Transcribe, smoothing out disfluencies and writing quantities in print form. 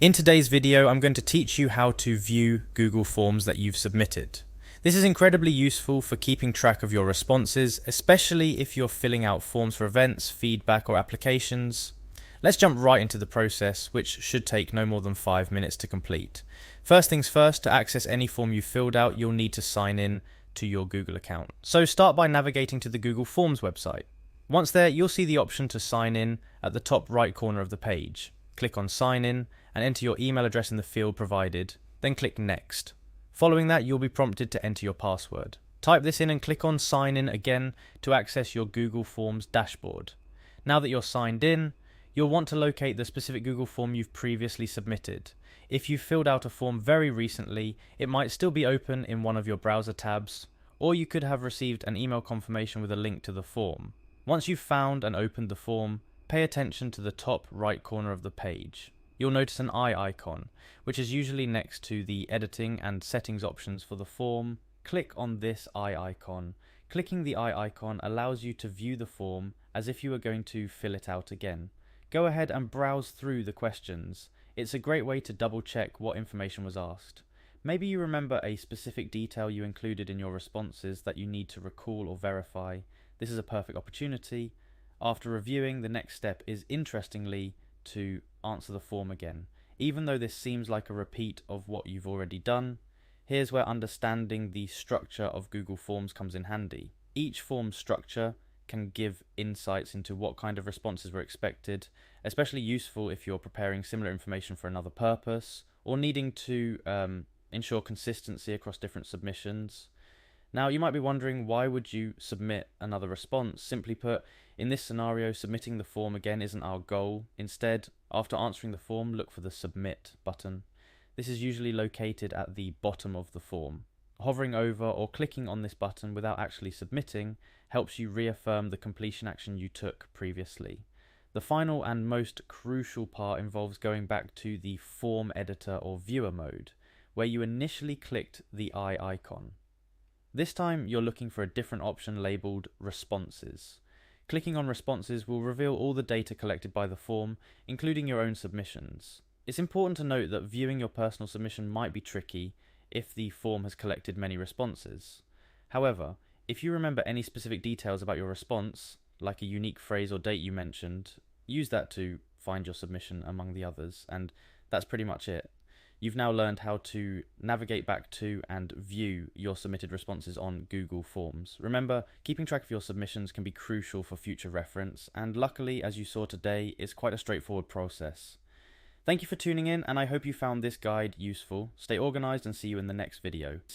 In today's video, I'm going to teach you how to view Google Forms that you've submitted. This is incredibly useful for keeping track of your responses, especially if you're filling out forms for events, feedback, or applications. Let's jump right into the process, which should take no more than 5 minutes to complete. First things first, to access any form you filled out, you'll need to sign in to your Google account. So start by navigating to the Google Forms website. Once there, you'll see the option to sign in at the top right corner of the page. Click on Sign In and enter your email address in the field provided, then click Next. Following that, you'll be prompted to enter your password. Type this in and click on Sign In again to access your Google Forms dashboard. Now that you're signed in, you'll want to locate the specific Google form you've previously submitted. If you filled out a form very recently, it might still be open in one of your browser tabs, or you could have received an email confirmation with a link to the form. Once you've found and opened the form, pay attention to the top right corner of the page. You'll notice an eye icon, which is usually next to the editing and settings options for the form. Click on this eye icon. Clicking the eye icon allows you to view the form as if you were going to fill it out again. Go ahead and browse through the questions. It's a great way to double check what information was asked. Maybe you remember a specific detail you included in your responses that you need to recall or verify. This is a perfect opportunity. After reviewing, the next step is, interestingly, to answer the form again. Even though this seems like a repeat of what you've already done, here's where understanding the structure of Google Forms comes in handy. Each form structure can give insights into what kind of responses were expected, especially useful if you're preparing similar information for another purpose or needing to ensure consistency across different submissions. Now, you might be wondering, why would you submit another response? Simply put, in this scenario, submitting the form again isn't our goal. Instead, after answering the form, look for the Submit button. This is usually located at the bottom of the form. Hovering over or clicking on this button without actually submitting helps you reaffirm the completion action you took previously. The final and most crucial part involves going back to the form editor or viewer mode, where you initially clicked the eye icon. This time you're looking for a different option labelled Responses. Clicking on Responses will reveal all the data collected by the form, including your own submissions. It's important to note that viewing your personal submission might be tricky if the form has collected many responses. However, if you remember any specific details about your response, like a unique phrase or date you mentioned, use that to find your submission among the others, and that's pretty much it. You've now learned how to navigate back to and view your submitted responses on Google Forms. Remember, keeping track of your submissions can be crucial for future reference, and luckily, as you saw today, it's quite a straightforward process. Thank you for tuning in, and I hope you found this guide useful. Stay organized and see you in the next video.